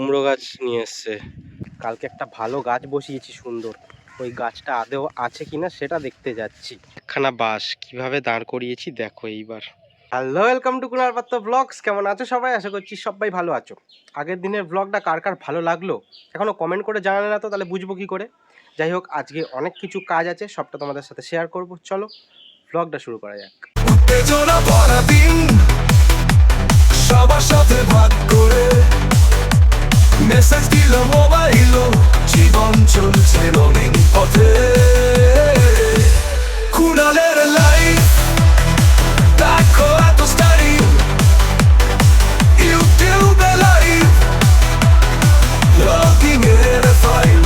কুমড়ো গাছ নিয়ে এসছে। কালকে একটা ভালো গাছ বসিয়েছি সুন্দর, ওই গাছটা আদেও আছে কিনা সেটা দেখতে যাচ্ছি। একখানা বাঁশ কিভাবে দাঁড় করিয়েছি দেখো এইবার। হ্যালো, ওয়েলকাম টু কুনাল পাত্র ব্লগস। কেমন আছো সবাই? আশা করছি সবাই ভালো আছো। আগের দিনের ব্লগটা কার কার ভালো লাগলো এখনো কমেন্ট করে জানালে না তো তাহলে বুঝবো কি করে। যাই হোক, আজকে অনেক কিছু কাজ আছে, সবটা তোমাদের সাথে শেয়ার করব। চলো ব্লগটা শুরু করা যাক। উত্তেজনা ভরা দিন, সবার সাথে ভাগ করে মেসেজ দিল মোবাইল, জীবন চলছে রঙিন পথে। কুনালের লাইফ দেখো এত স্টাইল, ইউটিউবে লাইভ, লগিং এর ফাইল।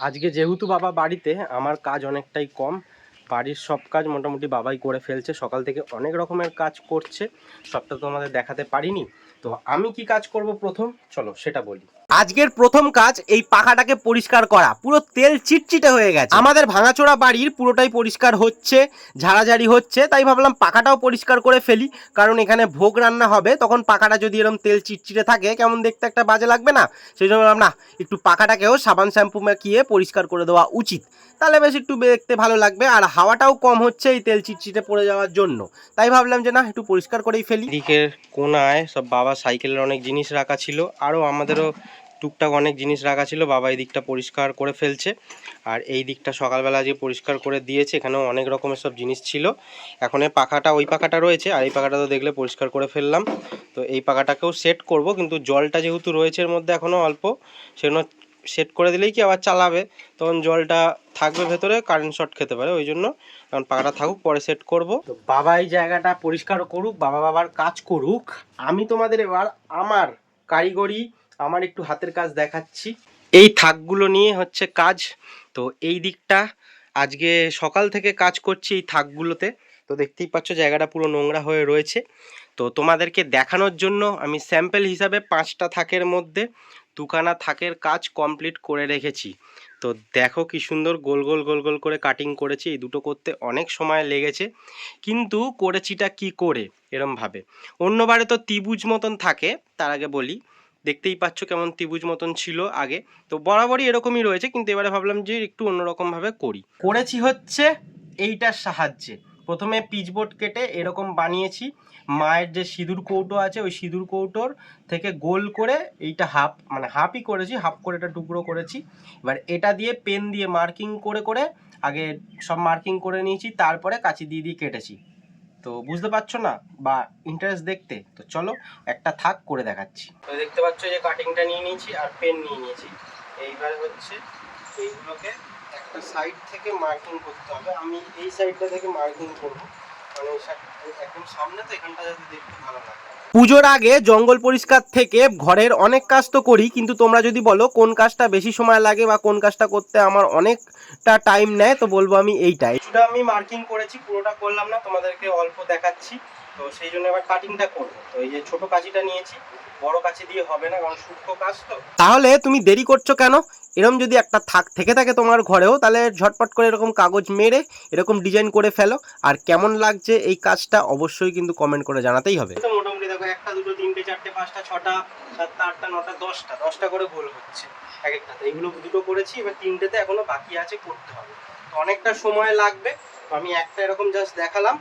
আজকে যেহেতু বাবা বাড়িতে, আমার কাজ অনেকটাই কম। বাড়ির সব কাজ মোটামুটি বাবাই করে ফেলছে, সকাল থেকে অনেক রকমের কাজ করছে, সবটা তো আমাদের দেখাতে পারিনি। তো আমি কি কাজ করব প্রথম, চলো সেটা বলি। আজকের প্রথম কাজ এই পাখাটাকে পরিষ্কার করা। পুরো তেল চিটচিটে হয়ে গেছে, আমাদের ভাঙাচোরা বাড়ির পুরোটাই পরিষ্কার হচ্ছে, ঝাড়াঝাড়ি হচ্ছে। তাই ভাবলাম পাখাটাও পরিষ্কার করে ফেলি, কারণ এখানে ভোগ রান্না হবে, তখন পাখাটা যদি এরকম তেল চিটচিটে থাকে কেমন দেখতে একটা বাজে লাগবে না? সেই জন্য ভাবলাম না, একটু পাখাটাকেও সাবান শ্যাম্পু মাখিয়ে পরিষ্কার করে দেওয়া উচিত, তাহলে বেশ একটু দেখতে ভালো লাগবে। আর হাওয়াটাও কম হচ্ছে এই তেল চিটচিটে পড়ে যাওয়ার জন্য, তাই ভাবলাম যে না, একটু পরিষ্কার করেই ফেলি। এদিকের কোনায় সব বাবা সাইকেলের অনেক জিনিস রাখা ছিল, আরও আমাদেরও টুকটাক অনেক জিনিস রাখা ছিল, বাবা এই দিকটা পরিষ্কার করে ফেলছে। আর এই দিকটা সকালবেলা যে পরিষ্কার করে দিয়েছে, এখানেও অনেক রকমের সব জিনিস ছিল। এখন এই পাখাটা, ওই পাখাটা রয়েছে, আর এই পাখাটা তো দেখলে পরিষ্কার করে ফেললাম। তো এই পাখাটাকেও সেট করব, কিন্তু জলটা যেহেতু রয়েছে এর মধ্যে এখনও অল্প, সেজন্য সেট করে দিলেই কি আবার চালাবে, তখন জলটা থাকবে ভেতরে, কারেন্ট শর্ট খেতে পারে, ওই জন্য কারণ পাখাটা থাকুক, পরে সেট করব। তো বাবা এই জায়গাটা পরিষ্কার করুক, বাবার কাজ করুক, আমি তোমাদের এবার আমার কারিগরি, আমার একটু হাতের কাজ দেখাচ্ছি। এই থাকগুলো নিয়ে হচ্ছে কাজ। তো এই দিকটা আজকে সকাল থেকে কাজ করছি এই থাকগুলোতে। তো দেখতেই পাচ্ছ জায়গাটা পুরো নোংরা হয়ে রয়েছে। তো তোমাদেরকে দেখানোর জন্য আমি স্যাম্পল হিসাবে 5টা থাকের মধ্যে 2খানা থাকের কাজ কমপ্লিট করে রেখেছি। তো দেখো কি সুন্দর গোল গোল গোল গোল করে কাটিং করেছি। এই দুটো করতে অনেক সময় লেগেছে, কিন্তু করেছিটা কি করে এরমভাবে। অন্যবারে তো ত্রিভুজ মতন থাকে, তার আগে বলি, দেখতেই পাচ্ছ কেমন ত্রিভুজ মতন ছিল আগে, তো বরাবরই এরকমই রয়েছে, কিন্তু এবারে ভাবলাম যে একটু অন্যরকমভাবে করেছি হচ্ছে এইটার সাহায্যে। প্রথমে পিচবোর্ড কেটে এরকম বানিয়েছি, মায়ের যে সিঁদুর কৌটো আছে ওই সিঁদুর কৌটোর থেকে গোল করে এইটা হাফই করেছি, হাফ করে এটা টুকরো করেছি। এবার এটা দিয়ে পেন দিয়ে মার্কিং করে করে আগে সব মার্কিং করে নিয়েছি, তারপরে কাঁচি দিয়ে দিয়ে কেটেছি। তো বুঝতে পারছো না বা ইন্টারেস্ট দেখতে? তো চলো একটা থাক করে দেখাচ্ছি। তো দেখতে পাচ্ছ যে কাটিংটা নিয়ে নিয়েছি আর পেন নিয়ে নিয়েছি। এইবার হচ্ছে এইগুলোকে একটা সাইড থেকে মার্কিং করতে হবে। আমি এই সাইডটা থেকে মার্কিং করবো, মানে একদম সামনে, তো এখানটা যাতে দেখতে ভালো লাগে। পুজোর আগে জঙ্গল পরিষ্কার থেকে ঘরের অনেক কাজ তো করি, কিন্তু তোমরা যদি বলো কোন কাজটা বেশি সময় লাগে বা কোন কাজটা করতে আমার অনেকটা টাইম নেয়, তো বলবো আমি এইটাই। কিছুটা আমি মার্কিং করেছি, পুরোটা করলাম না, তোমাদেরকে অল্প দেখাচ্ছি। তো সেই জন্য এবার কাটিংটা করবো। তো এই যে ছোট কাঁচিটা নিয়েছি, বড় কাঁচি দিয়ে হবে না, কারণ সূক্ষ্ম কাজ তো। তাহলে তুমি দেরি করছো কেন? এরকম যদি একটা থাক থেকে থাকে তোমার ঘরেও, তাহলে ঝটপট করে এরকম কাগজ মেরে এরকম ডিজাইন করে ফেলো। আর কেমন লাগছে এই কাজটা অবশ্যই কিন্তু কমেন্ট করে জানাতেই হবে। তো মোটামুটি দেখো 1টা 2টো 3টে 4টে 5টা 6টা 7টা 8টা 9টা 10টা করে গোল হচ্ছে এক একটাতে। এইগুলো দুটো করেছি, এবার 3টেতে এখনো বাকি আছে, করতে হবে, তো অনেকটা সময় লাগবে। তো আমি একটা এরকম জাস্ট দেখালাম,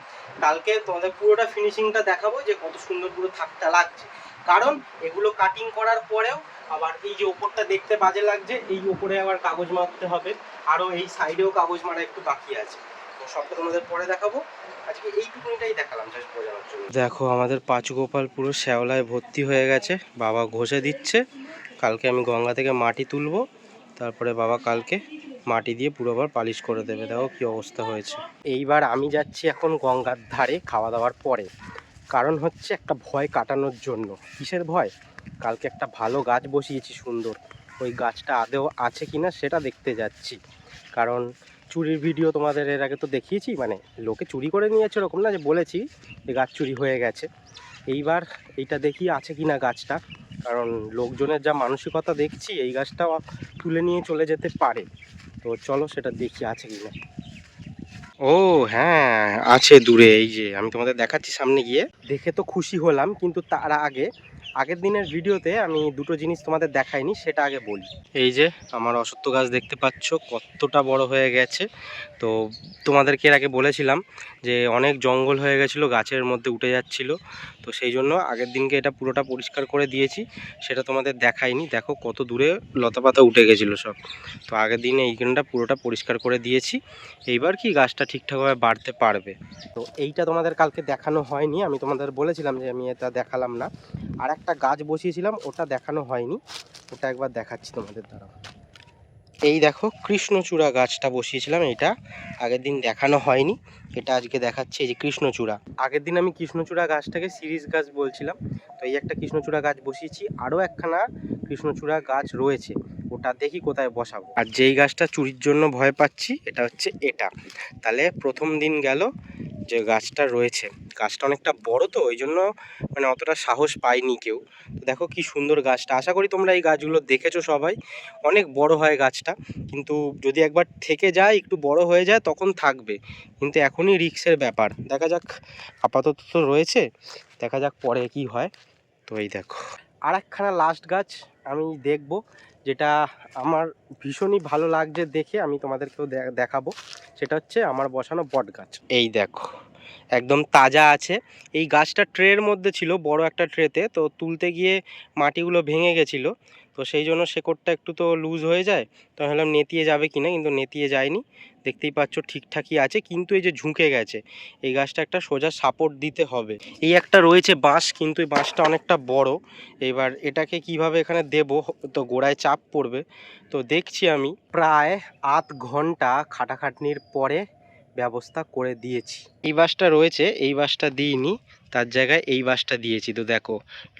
কালকে তোমাদের পুরোটা ফিনিশিংটা দেখাবো যে কত সুন্দর পুরো থাকটা লাগছে। কারণ এগুলো কাটিং করার পরেও আবার এই যে ওপরটা দেখতে বাজে লাগছে, এই ওপরে আবার কাগজ মারতে হবে, আরও এই সাইডেও কাগজ মারা একটু বাকি আছে। তো সবটা তোমাদের পরে দেখাবো, আজকে এইটুকুনিটাই দেখালাম জাস্ট বোঝানোর জন্য। দেখো আমাদের পাঁচু গোপাল পুরো শ্যাওলায় ভর্তি হয়ে গেছে, বাবা ঘষে দিচ্ছে। কালকে আমি গঙ্গা থেকে মাটি তুলবো, তারপরে বাবা কালকে মাটি দিয়ে পুরো আবার পালিশ করে দেবে। দেখো কি অবস্থা হয়েছে। এইবার আমি যাচ্ছি এখন গঙ্গার ধারে খাওয়া দাওয়ার পরে, কারণ হচ্ছে একটা ভয় কাটানোর জন্য। কিসের ভয়? কালকে একটা ভালো গাছ বসিয়েছি সুন্দর, ওই গাছটা আদেও আছে কিনা সেটা দেখতে যাচ্ছি। কারণ চুরির ভিডিও তোমাদের এর আগে তো দেখিয়েছি, মানে লোকে চুরি করে নিয়েছে ওরকম না, যে বলেছি যে গাছ চুরি হয়ে গেছে। এইবার এইটা দেখি আছে কিনা গাছটা, কারণ লোকজনের যা মানসিকতা দেখছি, এই গাছটা তুলে নিয়ে চলে যেতে পারে। তো চলো সেটা দেখি আছে কিনা। ও হ্যাঁ, আছে দূরে, এই যে আমি তোমাদের দেখাচ্ছি সামনে গিয়ে। দেখে তো খুশি হলাম, কিন্তু তার আগে আগের দিনের ভিডিওতে আমি দুটো জিনিস তোমাদের দেখাইনি, সেটা আগে বলি। এই যে আমার অশ্বত্থ গাছ দেখতে পাচ্ছ কতটা বড় হয়ে গেছে। তো তোমাদেরকে এর আগে বলেছিলাম যে অনেক জঙ্গল হয়ে গেছিলো, গাছের মধ্যে উঠে যাচ্ছিলো। তো সেই জন্য আগের দিনকে এটা পুরোটা পরিষ্কার করে দিয়েছি, সেটা তোমাদের দেখাইনি। দেখো কত দূরে লতাপাতা উঠে গেছিলো সব। তো আগের দিনে এইখানটা পুরোটা পরিষ্কার করে দিয়েছি। এইবার কি গাছটা ঠিকঠাকভাবে বাড়তে পারবে। তো এইটা তোমাদের কালকে দেখানো হয়নি, আমি তোমাদের বলেছিলাম যে আমি এটা দেখালাম না। আর একটা গাছ বসিয়েছিলাম, ওটা দেখানো হয়নি, ওটা একবার দেখাচ্ছি তোমাদের দ্বারা। এই দেখো কৃষ্ণচূড়া গাছটা বসিয়েছিলাম, এটা আগের দিন দেখানো হয়নি, এটা আজকে দেখাচ্ছি। এই যে কৃষ্ণচূড়া, আগের দিন আমি কৃষ্ণচূড়া গাছটাকে সিরিজ গাছ বলছিলাম। তো এই একটা কৃষ্ণচূড়া গাছ বসিয়েছি, আরও একখানা কৃষ্ণচূড়া গাছ রয়েছে, ওটা দেখি কোথায় বসাবো। আর যেই গাছটা চুরির জন্য ভয় পাচ্ছি এটা হচ্ছে এটা। তাহলে প্রথম দিন গেল যে গাছটা রয়েছে, গাছটা অনেকটা বড়, তো ওই জন্য মানে অতটা সাহস পায়নি কেউ। তো দেখো কি সুন্দর গাছটা, আশা করি তোমরা এই গাছগুলো দেখেছো সবাই। অনেক বড় হয় গাছটা, কিন্তু যদি একবার থেকে যায় একটু বড় হয়ে যায় তখন থাকবে, কিন্তু এখনই রিস্কের ব্যাপার। দেখা যাক, আপাতত তো রয়েছে, দেখা যাক পরে কি হয়। তো এই দেখো আর একখানা লাস্ট গাছ আমি দেখব, যেটা আমার ভীষণই ভালো লাগছে দেখে, আমি তোমাদেরকেও দেখাবো। সেটা হচ্ছে আমার বসানো বট গাছ। এই দেখো একদম তাজা আছে। এই গাছটা ট্রের মধ্যে ছিল, বড় একটা ট্রেতে, তো তুলতে গিয়ে মাটিগুলো ভেঙে গেছিলো। তো সেই জন্য শেকড়টা একটু তো লুজ হয়ে যায়, তো আমি ভাবলাম নেতিয়ে যাবে কিনা, কিন্তু নেতিয়ে যায়নি। দেখতেই পাচ্ছ ঠিকঠাকই আছে, কিন্তু এই যে ঝুঁকে গেছে, এই গাছটা একটা সোজা সাপোর্ট দিতে হবে। এই একটা রয়েছে বাঁশ, কিন্তু এই বাঁশটা অনেকটা বড়। এবার এটাকে কিভাবে এখানে দেব, তো গোড়ায় চাপ পড়বে। তো দেখছি আমি প্রায় আধ ঘন্টা খাটাখাটনির পরে ব্যবস্থা করে দিয়েছি। এই বাঁশটা রয়েছে, এই বাঁশটা দিইনি, তার জায়গায় এই বাঁশটা দিয়েছি। তো দেখো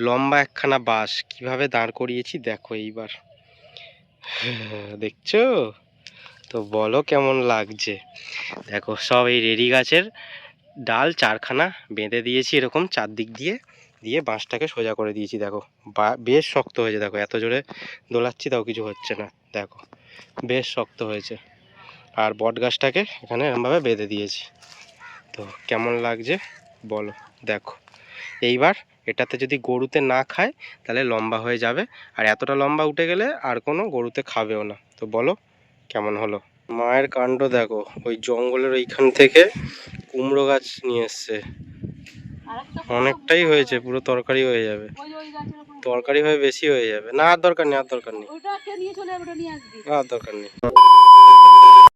লম্বা একখানা বাঁশ কিভাবে দাঁড় করিয়েছি দেখো এইবার, দেখছো? তো বলো কেমন লাগছে। দেখো সব এই রেডি গাছের ডাল চারখানা বেঁধে দিয়েছি এরকম চারদিক দিয়ে, দিয়ে বাঁশটাকে সোজা করে দিয়েছি। দেখো বেশ শক্ত হয়েছে, দেখো এত জোরে দোলাচ্ছি তাও কিছু হচ্ছে না, দেখো বেশ শক্ত হয়েছে। আর বট গাছটাকে এখানে এরকমভাবে বেঁধে দিয়েছি। তো কেমন লাগছে বলো। দেখো এইবার এটাতে যদি গরুতে না খায় তাহলে লম্বা হয়ে যাবে, আর এতটা লম্বা উঠে গেলে আর কোনো গরুতে খাবেও না। তো বলো কেমন হলো। মায়ের কাণ্ড দেখো, ওই জঙ্গলের ওইখান থেকে কুমড়ো গাছ নিয়ে এসছে, অনেকটাই হয়েছে, পুরো তরকারি হয়ে যাবে, তরকারি হয়ে বেশি হয়ে যাবে। না আর দরকার নেই, আর দরকার নেই, আর দরকার নেই।